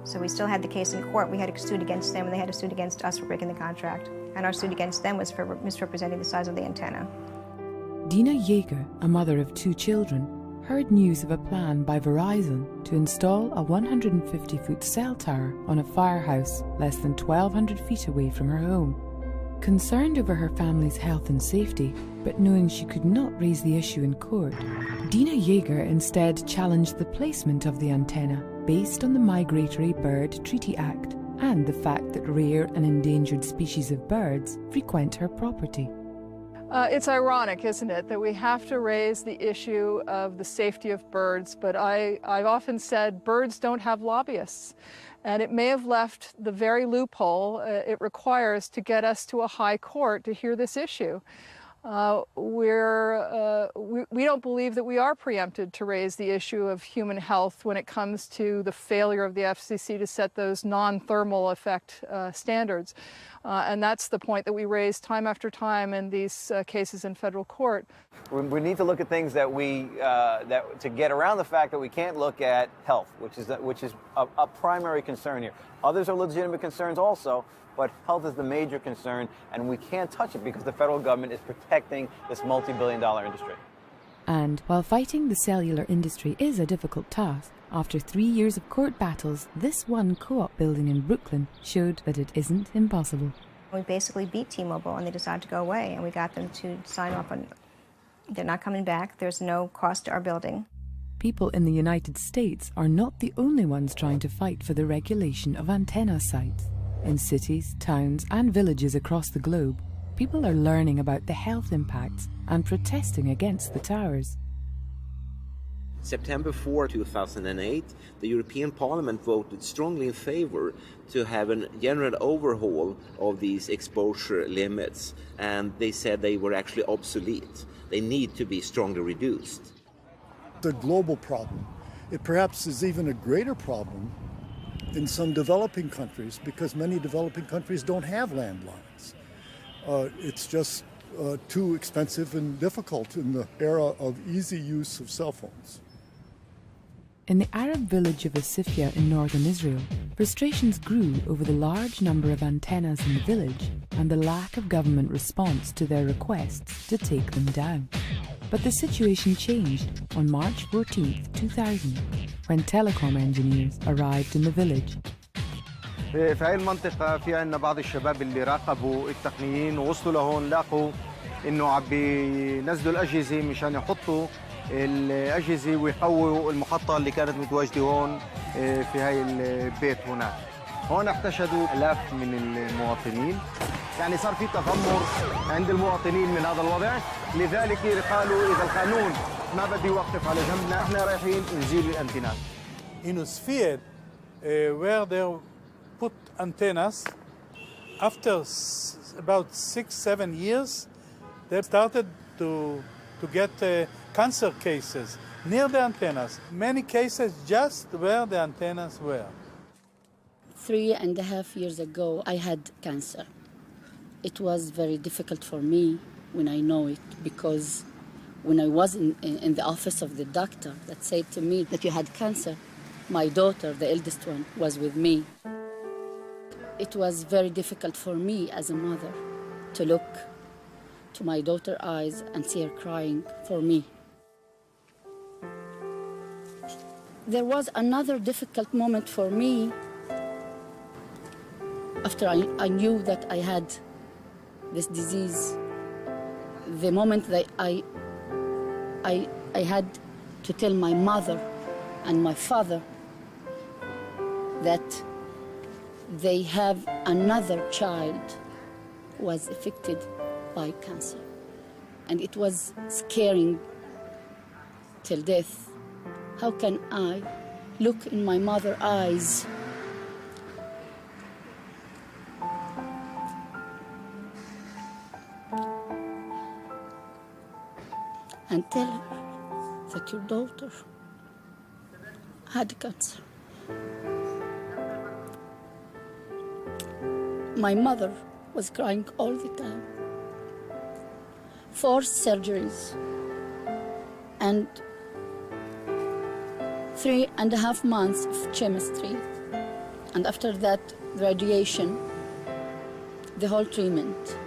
So we still had the case in court. We had a suit against them, and they had a suit against us for breaking the contract. And our suit against them was for misrepresenting the size of the antenna. Dina Yeager, a mother of 2 children, heard news of a plan by Verizon to install a 150-foot cell tower on a firehouse less than 1,200 feet away from her home. Concerned over her family's health and safety, but knowing she could not raise the issue in court, Dina Yeager instead challenged the placement of the antenna based on the Migratory Bird Treaty Act and the fact that rare and endangered species of birds frequent her property. It's ironic, isn't it, that we have to raise the issue of the safety of birds, but I've often said birds don't have lobbyists. And it may have left the very loophole it requires to get us to a high court to hear this issue. We don't believe that we are preempted to raise the issue of human health when it comes to the failure of the FCC to set those non-thermal effect standards. And that's the point that we raise time after time in these cases in federal court. We need to look at things that to get around the fact that we can't look at health, which is a primary concern here. Others are legitimate concerns also, but health is the major concern, and we can't touch it because the federal government is protecting this multi-billion-dollar industry. And while fighting the cellular industry is a difficult task, after 3 years of court battles, this one co-op building in Brooklyn showed that it isn't impossible. We basically beat T-Mobile, and they decided to go away, and we got them to sign off on, they're not coming back, there's no cost to our building. People in the United States are not the only ones trying to fight for the regulation of antenna sites. In cities, towns and villages across the globe, people are learning about the health impacts and protesting against the towers. September 4, 2008, the European Parliament voted strongly in favor to have a general overhaul of these exposure limits, and they said they were actually obsolete. They need to be strongly reduced. It's a global problem. It perhaps is even a greater problem in some developing countries because many developing countries don't have landlines. It's just too expensive and difficult in the era of easy use of cell phones. In the Arab village of Asifia in northern Israel, frustrations grew over the large number of antennas in the village and the lack of government response to their requests to take them down. But the situation changed on March 14, 2000, when telecom engineers arrived in the village. في هاي المنطقة في عندنا بعض الشباب اللي راقبوا التقنيين ووصلوا لهون لاقوا إنه عم بينزلوا الأجهزة مشان يحطوا الأجهزة ويقووا المحطة اللي كانت متواجدة هون في هاي البيت هناك. هون احتشدوا آلاف من المواطنين، يعني صار في تذمر عند المواطنين من هذا الوضع، لذلك قالوا إذا القانون ما بده يوقف على جنبنا احنا رايحين نزيل الأنتنات. In a sphere where they put antennas, after about 6-7 years, they started to get cancer cases near the antennas. Many cases just where the antennas were. 3.5 years ago, I had cancer. It was very difficult for me when I know it, because when I was in the office of the doctor that said to me that you had cancer, my daughter, the eldest one, was with me. It was very difficult for me as a mother to look to my daughter's eyes and see her crying for me. There was another difficult moment for me after I knew that I had this disease. The moment that I had to tell my mother and my father that they have another child who was affected by cancer. And it was scaring till death. How can I look in my mother's eyes and tell her that your daughter had cancer? My mother was crying all the time. 4 surgeries and 3.5 months of chemistry. And after that, radiation, the whole treatment.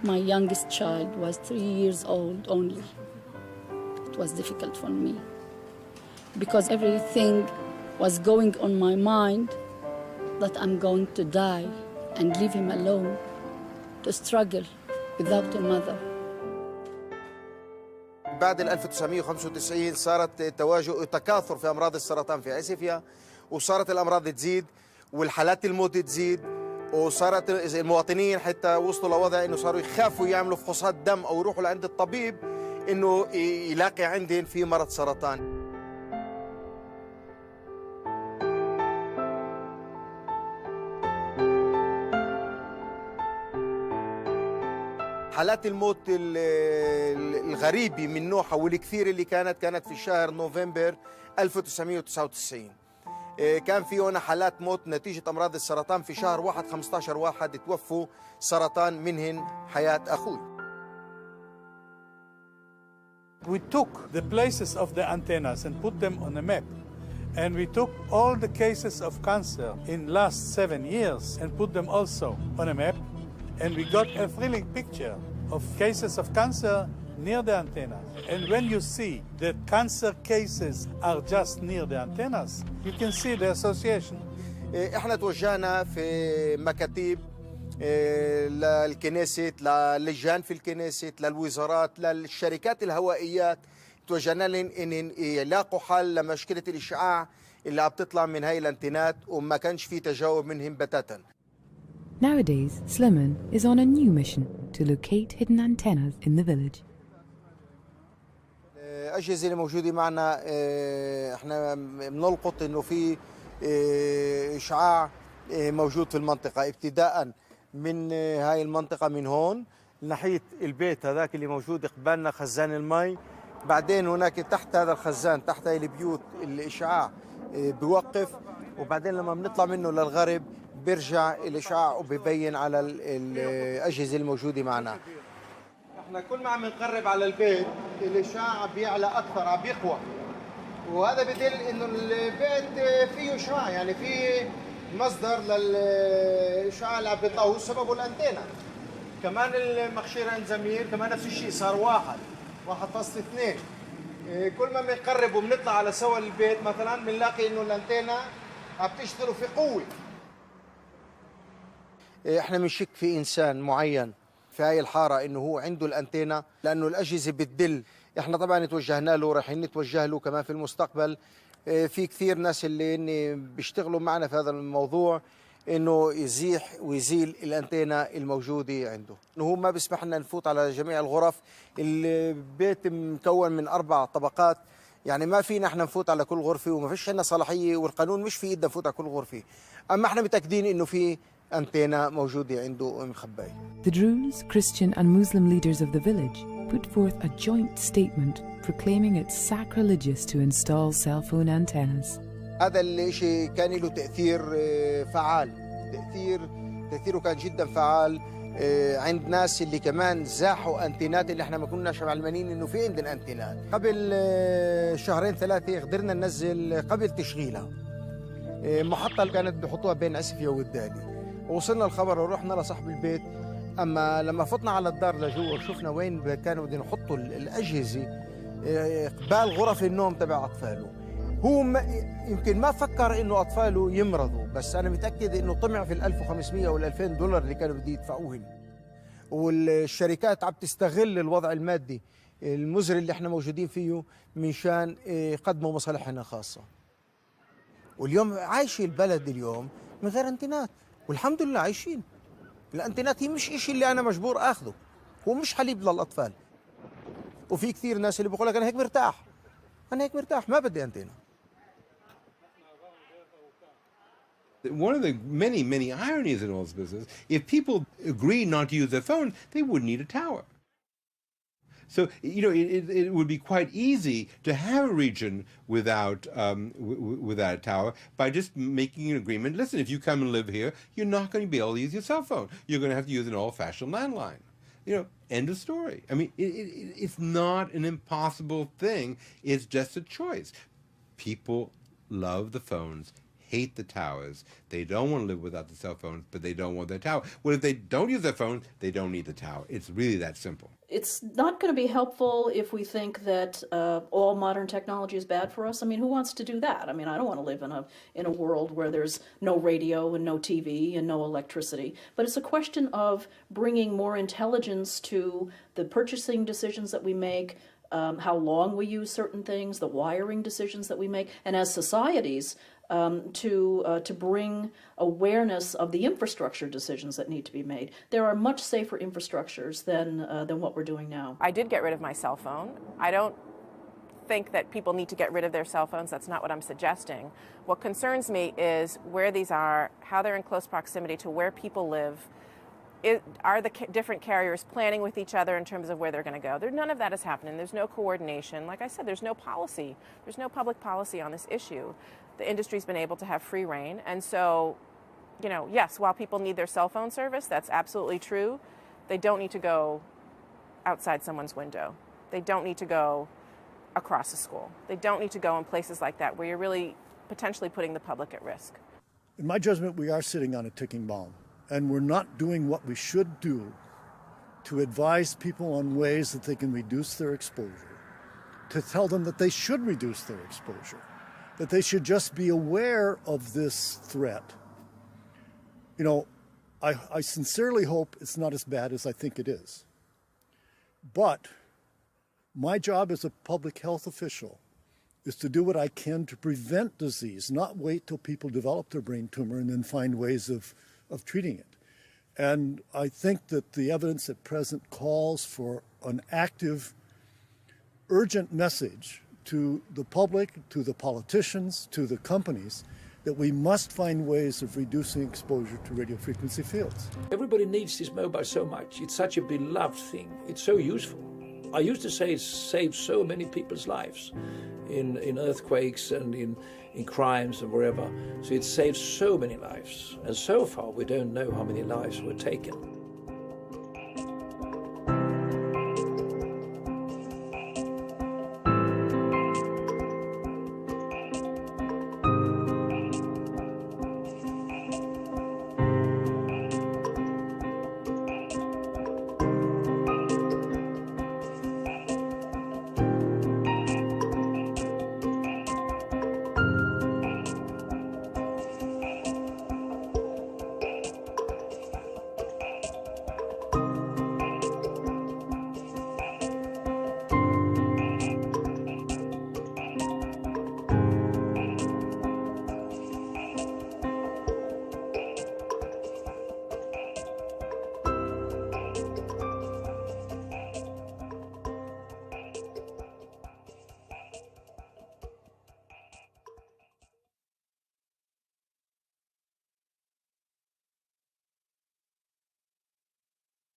My youngest child was 3 years old only. It was difficult for me because everything was going on my mind that I'm going to die and leave him alone to struggle without a mother. بعد 1995 صارت تكاثر في أمراض السرطان في عسيفيا، وصارت الأمراض تزيد والحالات الموت تزيد، وصارت المواطنين حتى وصلوا لوضع إنه صاروا يخافوا يعملوا فحوصات دم أو يروحوا لعند الطبيب إنه يلاقي عندهم في مرض سرطان. حالات الموت الغريبة من نوعها والكثير اللي كانت في شهر نوفمبر 1999. كان في هنا حالات موت نتيجة أمراض السرطان في شهر 1 15 واحد توفوا سرطان، منهن حياة أخوي. We took the places of the antennas and put them on a map. And we took all the cases of cancer in last 7 years and put them also on a map. And we got a thrilling picture of cases of cancer near the antennas. And when you see that cancer cases are just near the antennas, you can see the association. احنا توجهنا في مكاتب للكنيست، للجان في الكنيست، للوزارات، للشركات الهوائيات، توجهنا لهم ان يلاقوا حل لمشكله الاشعاع اللي عم تطلع من هاي الانتنات وما كانش في تجاوب منهم بتاتا. Nowadays, Slimane is on a new mission to locate hidden antennas in the village. الأجهزة اللي موجودة معنا احنا بنلقط انه في إشعاع موجود في المنطقة، ابتداء من هاي المنطقة من هون ناحية البيت هذاك اللي موجود قبالنا خزان المي، بعدين هناك تحت هذا الخزان تحت هاي البيوت الإشعاع بيوقف، وبعدين لما بنطلع منه للغرب بيرجع الإشعاع وبيبين على الأجهزة الموجودة معنا. احنا كل ما عم نقرب على البيت الإشعاع عم بيعلى أكثر، عم بيقوى، وهذا بدل إنه البيت فيه إشعاع، يعني في مصدر للإشعاع اللي عم بيطلعه سببه الأنتينا. كمان المخشير عند زمير كمان نفس الشيء صار 1.2. كل ما بنقرب وبنطلع على سوى البيت مثلا بنلاقي إنه الأنتينا عم تشتغل في قوة. احنا بنشك في إنسان معين في هاي الحارة إنه هو عنده الأنتينا، لأنه الأجهزة بتدل. إحنا طبعا توجهنا له، رايحين نتوجه له كمان في المستقبل. في كثير ناس اللي بيشتغلوا معنا في هذا الموضوع إنه يزيح ويزيل الأنتينا الموجودة عنده. إنه هو ما بيسمح لنا نفوت على جميع الغرف. البيت مكون من 4 طبقات، يعني ما فينا احنا نفوت على كل غرفة، وما فيش عندنا صلاحية، والقانون مش في ايدنا نفوت على كل غرفة. أما احنا متأكدين إنه في أنتينا موجودة عنده مخبأة. The Druze, Christian and Muslim leaders of the village put forth a joint statement proclaiming it's sacrilegious to install cell phone antennas. هذا الشيء كان له تأثير فعال، تأثيره كان جدا فعال عند ناس اللي كمان زاحوا أنتينات اللي احنا ما كناش علمانين إنه في عندنا أنتينات. قبل 2-3 قدرنا ننزل قبل تشغيلها محطة اللي كانت بيحطوها بين عسفية والدالي. وصلنا الخبر ورحنا لصاحب البيت، اما لما فتنا على الدار لجوا وشفنا وين كانوا بدهم يحطوا الاجهزه قبال غرف النوم تبع اطفاله. هو يمكن ما فكر انه اطفاله يمرضوا، بس انا متاكد انه طمع في ال 1500 وال 2000 دولار اللي كانوا بده يدفعوهم. والشركات عم تستغل الوضع المادي المزري اللي احنا موجودين فيه مشان يقدموا مصالحنا خاصه. واليوم عايش البلد اليوم من غير انتينات، والحمد لله عايشين. الانتينات هي مش إشي اللي انا مجبور اخذه، هو مش حليب للاطفال. وفي كثير ناس اللي بيقول لك انا هيك مرتاح، انا هيك مرتاح ما بدي انتينا. One of the many ironies in all this business, if people agree not to use their phone, they wouldn't need a tower. So, you know, it would be quite easy to have a region without without a tower by just making an agreement. Listen, if you come and live here, you're not going to be able to use your cell phone. You're going to have to use an old-fashioned landline. You know, end of story. I mean, it's not an impossible thing. It's just a choice. People love the phones, hate the towers. They don't want to live without the cell phones, but they don't want their tower. Well, if they don't use their phone, they don't need the tower. It's really that simple. It's not going to be helpful if we think that all modern technology is bad for us. I mean, who wants to do that? I mean, I don't want to live in a world where there's no radio and no TV and no electricity. But it's a question of bringing more intelligence to the purchasing decisions that we make, how long we use certain things, the wiring decisions that we make, and as societies, to bring awareness of the infrastructure decisions that need to be made. There are much safer infrastructures than what we're doing now. I did get rid of my cell phone. I don't think that people need to get rid of their cell phones. That's not what I'm suggesting. What concerns me is where these are, how they're in close proximity to where people live. Are the different carriers planning with each other in terms of where they're going to go? None of that is happening. There's no coordination. Like I said, there's no policy. There's no public policy on this issue. The industry's been able to have free reign. And so, you know, yes, while people need their cell phone service, that's absolutely true. They don't need to go outside someone's window. They don't need to go across a school. They don't need to go in places like that where you're really potentially putting the public at risk. In my judgment, we are sitting on a ticking bomb, and we're not doing what we should do to advise people on ways that they can reduce their exposure, to tell them that they should reduce their exposure, that they should just be aware of this threat. You know, I sincerely hope it's not as bad as I think it is. But my job as a public health official is to do what I can to prevent disease, not wait till people develop their brain tumor and then find ways of treating it. And I think that the evidence at present calls for an active, urgent message to the public, to the politicians, to the companies, that we must find ways of reducing exposure to radio frequency fields. Everybody needs this mobile so much. It's such a beloved thing. It's so useful. I used to say it saves so many people's lives in earthquakes and in crimes and wherever. So it saves so many lives. And so far we don't know how many lives were taken.